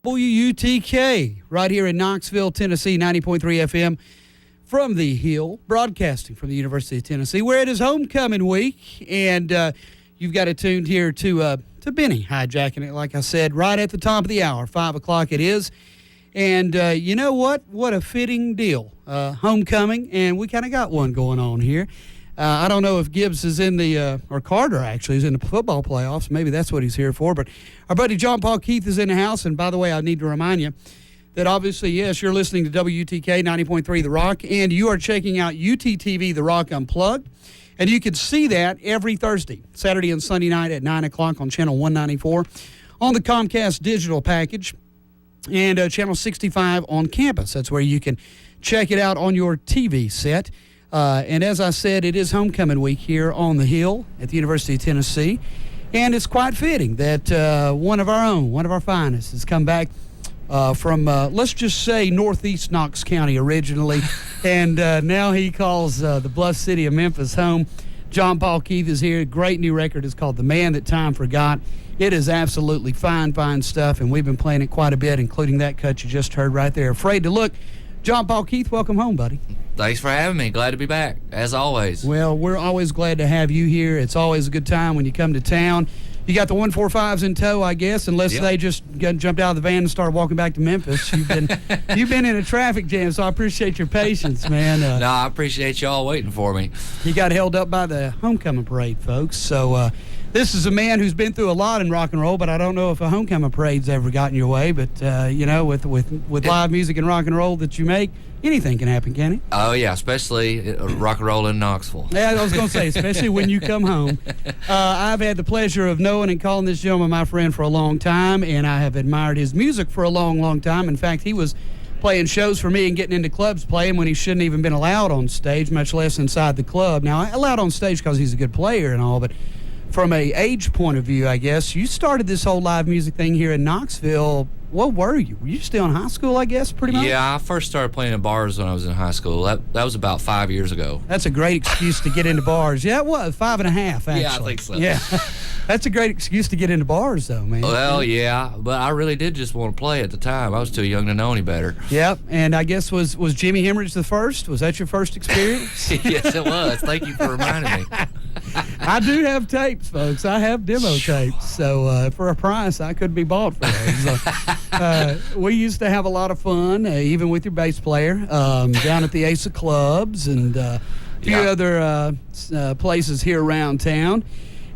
WUTK, right here in Knoxville, Tennessee, 90.3 FM from the Hill, broadcasting from the University of Tennessee, where it is homecoming week, and you've got it tuned here to Benny hijacking it, like I said, right at the top of the hour, 5 o'clock it is. And you know what? What a fitting deal. Homecoming, and we kind of got one going on here. I don't know if Gibbs is in the, or Carter actually is in the football playoffs. Maybe that's what he's here for. But our buddy John Paul Keith is in the house. And by the way, I need to remind you that obviously, yes, you're listening to WUTK 90.3 The Rock, and you are checking out UTTV The Rock Unplugged. And you can see that every Thursday, Saturday and Sunday night at 9 o'clock on Channel 194 on the Comcast digital package and Channel 65 on campus. That's where you can check it out on your TV set. And as I said, it is homecoming week here on the Hill at the University of Tennessee. And it's quite fitting that one of our own, one of our finest, has come back from, let's just say, northeast Knox County originally. And now he calls the bluff city of Memphis home. John Paul Keith is here. Great new record is called The Man That Time Forgot. It is absolutely fine, fine stuff. And we've been playing it quite a bit, including that cut you just heard right there. Afraid to Look. John Paul Keith, welcome home, buddy. Thanks for having me. Glad to be back, as always. Well, we're always glad to have you here. It's always a good time when you come to town. You got the 145s in tow, I guess, unless they just jumped out of the van and started walking back to Memphis. You've been in a traffic jam, so I appreciate your patience, man. No, I appreciate y'all waiting for me. You got held up by the homecoming parade, folks. So this is a man who's been through a lot in rock and roll, but I don't know if a homecoming parade's ever gotten your way. But you know, with live music and rock and roll that you make, anything can happen, can it? Oh, yeah, especially rock and roll in Knoxville. Yeah, I was going to say, especially when you come home. I've had the pleasure of knowing and calling this gentleman my friend for a long time, and I have admired his music for a long, long time. In fact, he was playing shows for me and getting into clubs playing when he shouldn't even been allowed on stage, much less inside the club. Now, allowed on stage because he's a good player and all, but from a age point of view, I guess, you started this whole live music thing here in Knoxville. What were you? Were you still in high school, I guess, pretty much? Yeah, I first started playing in bars when I was in high school. That was about 5 years ago. That's a great excuse to get into bars. Yeah, it was 5.5, actually. Yeah, I think so. Yeah. That's a great excuse to get into bars, though, man. Well, yeah, but I really did just want to play at the time. I was too young to know any better. Yep, and I guess was Jimi Hendrix the first? Was that your first experience? Yes, it was. Thank you for reminding me. I do have tapes, folks. I have demo tapes. So for a price, I could be bought for those. We used to have a lot of fun, even with your bass player, down at the Ace of Clubs and a few other places here around town.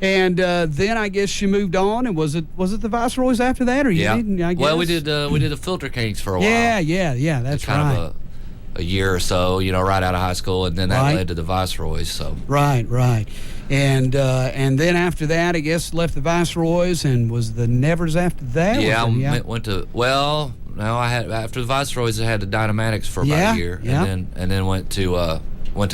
And then I guess you moved on, and was it the Viceroys after that, or you didn't? I guess? Well, we did the Filter Kings for a while. Yeah. That's kind right. of a year or so, right out of high school, and then that led to the Viceroys. So right, and then after that, I guess left the Viceroys, and was the Nevers after that? Yeah, went to after the Viceroys, I had the Dynamatics for about a year, and then went to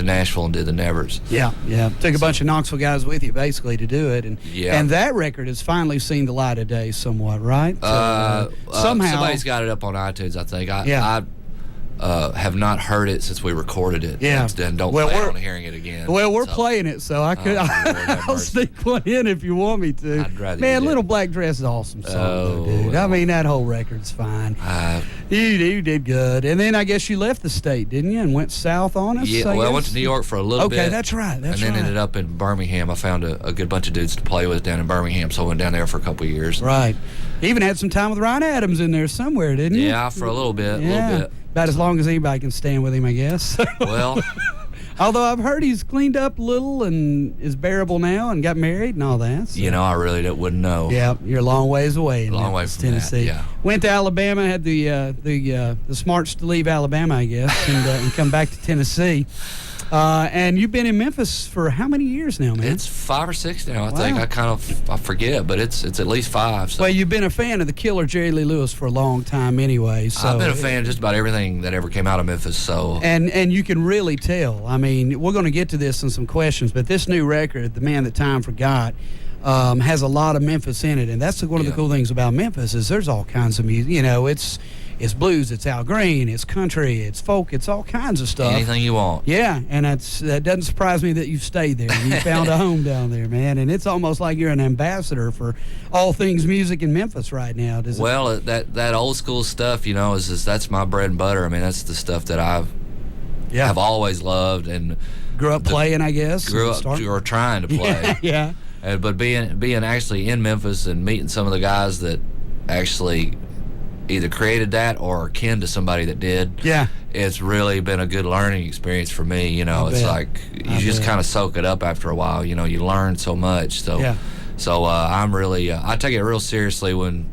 Nashville and did the Nevers. Yeah. Took a bunch of Knoxville guys with you, basically, to do it. And that record has finally seen the light of day somewhat, right? Somehow. Somebody's got it up on iTunes, I think. I have not heard it since we recorded it. Yeah. And don't plan on hearing it again. Well, we're playing it, so I'll sneak one in if you want me to. I'd rather Man, you Little did. Black Dress is an awesome song, though, dude. Well. I mean, that whole record's fine. You did good. And then I guess you left the state, didn't you, and went south on us? Yeah, I went to New York for a little bit. Okay, that's right. And then ended up in Birmingham. I found a good bunch of dudes to play with down in Birmingham, so I went down there for a couple of years. Right. Even had some time with Ryan Adams in there somewhere, didn't you? Yeah, for a little bit. About as long as anybody can stand with him, I guess. Well. Although I've heard he's cleaned up a little and is bearable now and got married and all that. So. I really wouldn't know. Yeah, you're a long ways away in Tennessee. That, yeah. Went to Alabama, had the smarts to leave Alabama, I guess, and come back to Tennessee. And you've been in Memphis for how many years now, man? It's 5 or 6 now, I think. I forget, but it's at least 5. So. Well, you've been a fan of the killer Jerry Lee Lewis for a long time anyway. So I've been a fan of just about everything that ever came out of Memphis. So And you can really tell. I mean, we're going to get to this in some questions, but this new record, The Man That Time Forgot, has a lot of Memphis in it. And that's one of the cool things about Memphis is there's all kinds of music. it's blues, it's Al Green, it's country, it's folk, it's all kinds of stuff. Anything you want. Yeah, and that doesn't surprise me that you've stayed there and you found a home down there, man. And it's almost like you're an ambassador for all things music in Memphis right now. Well, that old school stuff, is just, that's my bread and butter. I mean, that's the stuff that I've always loved and grew up playing, I guess. Grew up or trying to play. Yeah. But being actually in Memphis and meeting some of the guys that actually either created that or are kin to somebody that did. Yeah. It's really been a good learning experience for me. It's like you just kind of soak it up after a while. You learn so much. So, I'm really I take it real seriously when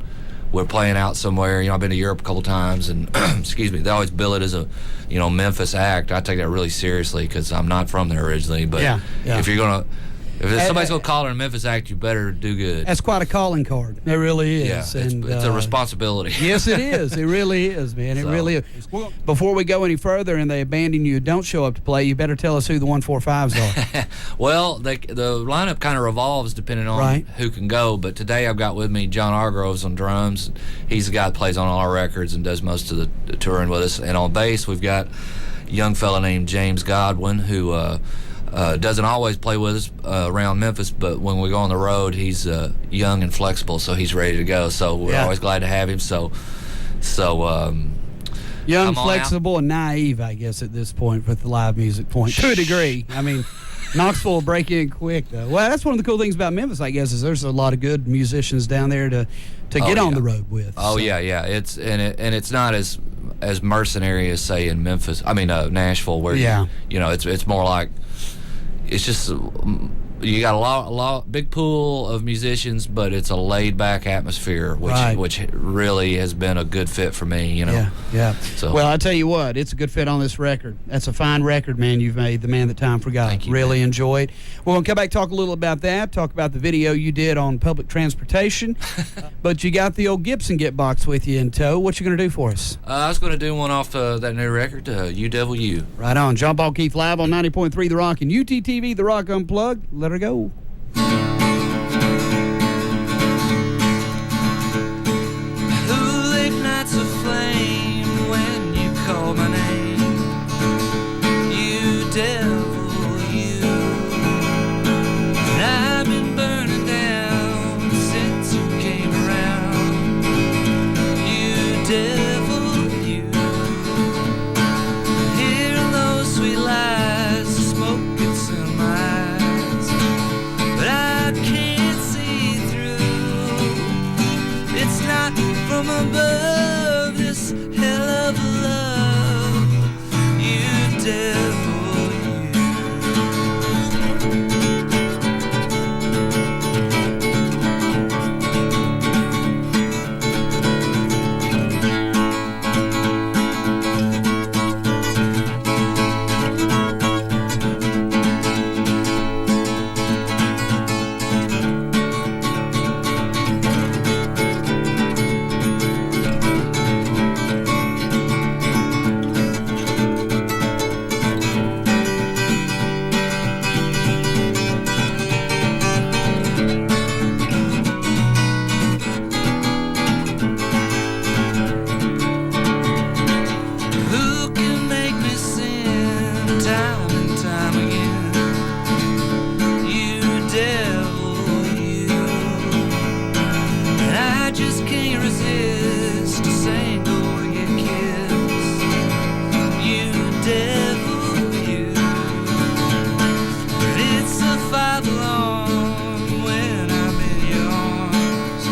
we're playing out somewhere. I've been to Europe a couple times, and excuse me, they always bill it as a Memphis act. I take that really seriously because I'm not from there originally. But if somebody's going to call it a Memphis act, you better do good. That's quite a calling card. It really is. Yeah, it's a responsibility. Yes, it is. It really is, man. It really is. Well, before we go any further and they abandon you, don't show up to play, you better tell us who the 145s are. Well, the lineup kind of revolves depending on who can go. But today I've got with me John Argroves on drums. He's the guy that plays on all our records and does most of the touring with us. And on bass, we've got a young fella named James Godwin who doesn't always play with us around Memphis, but when we go on the road, he's young and flexible, so he's ready to go. So we're always glad to have him. Young, flexible, and naive, I guess, at this point with the live music point, to a degree. I mean, Knoxville will break in quick, though. Well, that's one of the cool things about Memphis, I guess, is there's a lot of good musicians down there to get on the road with. Oh, so. Yeah. It's not as mercenary as, say, in Memphis. I mean, Nashville, where it's more like. It's just you got a lot big pool of musicians, but it's a laid back atmosphere, which really has been a good fit for me. Yeah. So, well, I tell you what, it's a good fit on this record. That's a fine record, man. You've made The Man That Time Forgot. Thank you, really man. Enjoyed. We're gonna come back talk a little about that. Talk about the video you did on public transportation. But you got the old Gibson Get Box with you in tow. What you gonna do for us? I was gonna do one off that new record, You Devil You. Right on. John Paul Keith live on 90.3 The Rock and UTTV The Rock Unplugged. Let her go. Who ignites a flame when you call my name? You devil, you. And I've been burning down since you came around. You devil, you. Hearing those sweet lies, the smoke gets in my eyes, but I can't see through. It's not from above, this hell of love. You devil, you. Who can make me sin time and time again? You devil, you. And I just can't resist a single get kiss. You devil, you. And it's a fight long when I'm in your arms,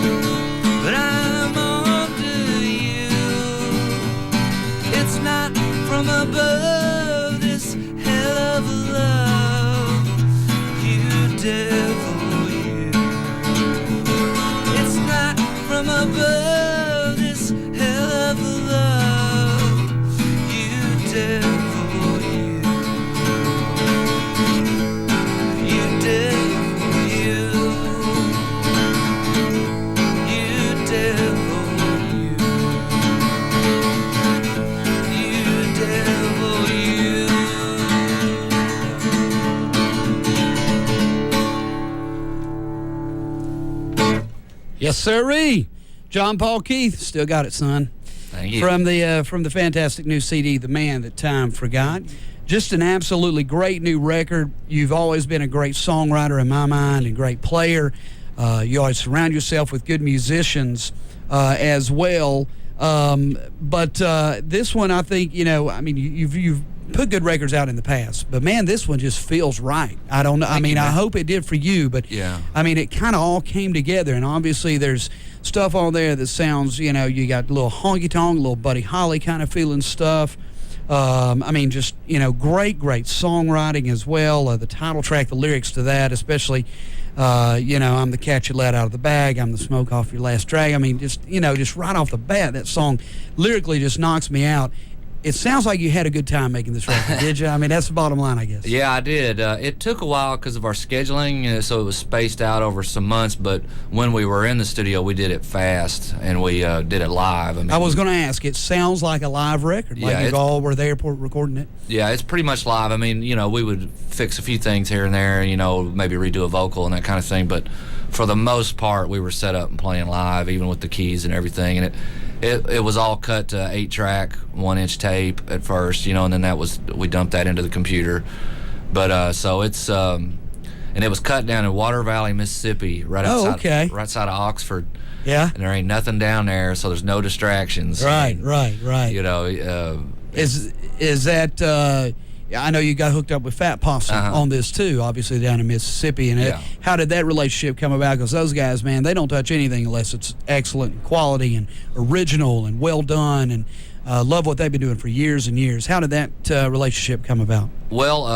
but I'm on to you. It's not from above, this hell of love. You devil, you. It's not from above, this hell of love. You devil, you. You devil, you. You devil, you. You devil, you. Yes, sirree. John Paul Keith. Still got it, son. Thank you. From the fantastic new CD, The Man That Time Forgot. Just an absolutely great new record. You've always been a great songwriter in my mind and great player. You always surround yourself with good musicians as well. But this one, I think, you've put good records out in the past, but man, this one just feels right. I don't know. I hope it did for you, but yeah. It kind of all came together, and obviously there's stuff on there that sounds, you got a little honky-tonk, a little Buddy Holly kind of feeling stuff. Just, great songwriting as well. The title track, the lyrics to that, especially, I'm the cat you let out of the bag, I'm the smoke off your last drag. Just right off the bat, that song lyrically just knocks me out. It sounds like you had a good time making this record, did you? That's the bottom line, I guess. Yeah, I did. It took a while because of our scheduling, so it was spaced out over some months. But when we were in the studio, we did it fast, and we did it live. I was going to ask, it sounds like a live record, like you all were there recording it? Yeah, it's pretty much live. We would fix a few things here and there, maybe redo a vocal and that kind of thing. But for the most part, we were set up and playing live, even with the keys and everything. And it was all cut to 8-track, 1-inch tape at first, and then we dumped that into the computer. But so it's and it was cut down in Water Valley, Mississippi, right outside of Oxford. Yeah. And there ain't nothing down there, so there's no distractions. Right. Is that I know you got hooked up with Fat Possum on this too, obviously down in Mississippi. And how did that relationship come about? Because those guys, man, they don't touch anything unless it's excellent quality and original and well done, and love what they've been doing for years and years. How did that relationship come about? Well,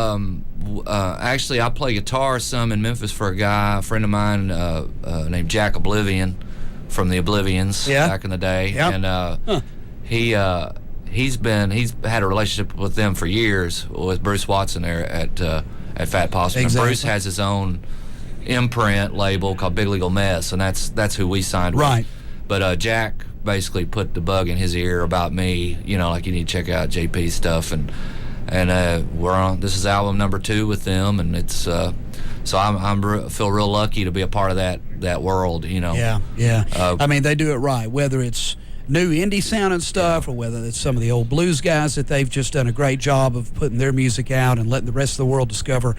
actually, I play guitar some in Memphis for a friend of mine named Jack Oblivion from the Oblivions back in the day. Yep. And he's had a relationship with them for years with Bruce Watson there at Fat Possum. Exactly. And Bruce has his own imprint label called Big Legal Mess, and that's who we signed with. Right. But Jack basically put the bug in his ear about me, like you need to check out JP's stuff, and we're on. This is album number 2 with them, and it's so I feel real lucky to be a part of that world. Yeah. They do it right, whether it's new indie sounding stuff or whether it's some of the old blues guys that they've just done a great job of putting their music out and letting the rest of the world discover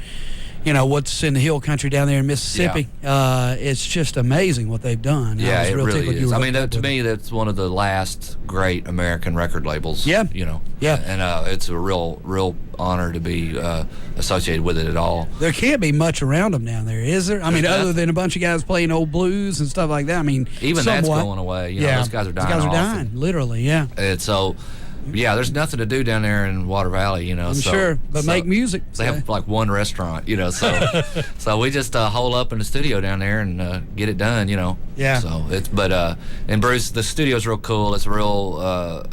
what's in the hill country down there in Mississippi. It's just amazing what they've done. Yeah, it really is. To me, that's one of the last great American record labels. Yeah. Yeah. And it's a real honor to be associated with it at all. There can't be much around them down there, is there? Other than a bunch of guys playing old blues and stuff like that. Even that's going away. Those guys are dying. Those guys are dying, literally, yeah. And so, there's nothing to do down there in Water Valley, I'm sure, but make music. They have like one restaurant, so we just hole up in the studio down there and get it done, Yeah. So and Bruce, the studio's real cool. It's a real,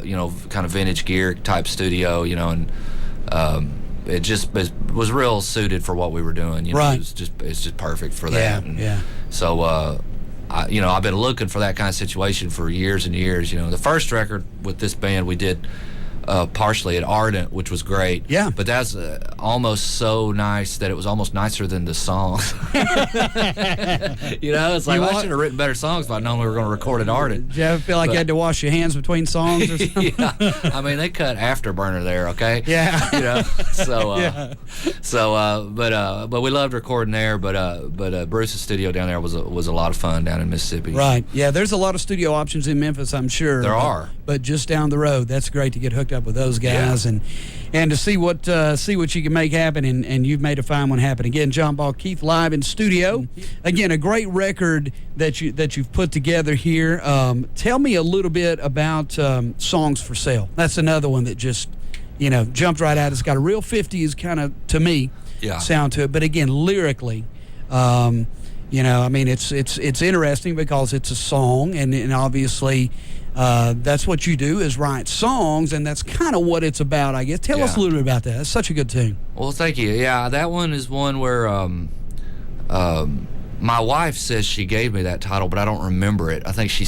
kind of vintage gear type studio, and it was real suited for what we were doing. Right. It's just perfect for that. Yeah. So. I've been looking for that kind of situation for years and years. The first record with this band we did partially at Ardent, which was great. Yeah. But that's almost so nice that it was almost nicer than the songs. It's like, I should have written better songs if I'd known we were going to record at Ardent. Did you ever feel like you had to wash your hands between songs or something? Yeah. They cut Afterburner there, okay? Yeah. But we loved recording there. But Bruce's studio down there was a lot of fun down in Mississippi. Right. Yeah, there's a lot of studio options in Memphis, I'm sure. There are. But just down the road, that's great to get hooked up with those guys and to see what you can make happen, and you've made a fine one happen. Again, John Ball Keith live in studio. Again, a great record that you've put together here. Tell me a little bit about Songs for Sale. That's another one that just jumped right out. It's got a real 50s kind of, to me, sound to it. But again, lyrically, it's interesting because it's a song, and obviously that's what you do, is write songs, and that's kind of what it's about, I guess. Tell us a little bit about that. It's such a good tune. Well, thank you. Yeah, that one is one where my wife says she gave me that title, but I don't remember it. I think she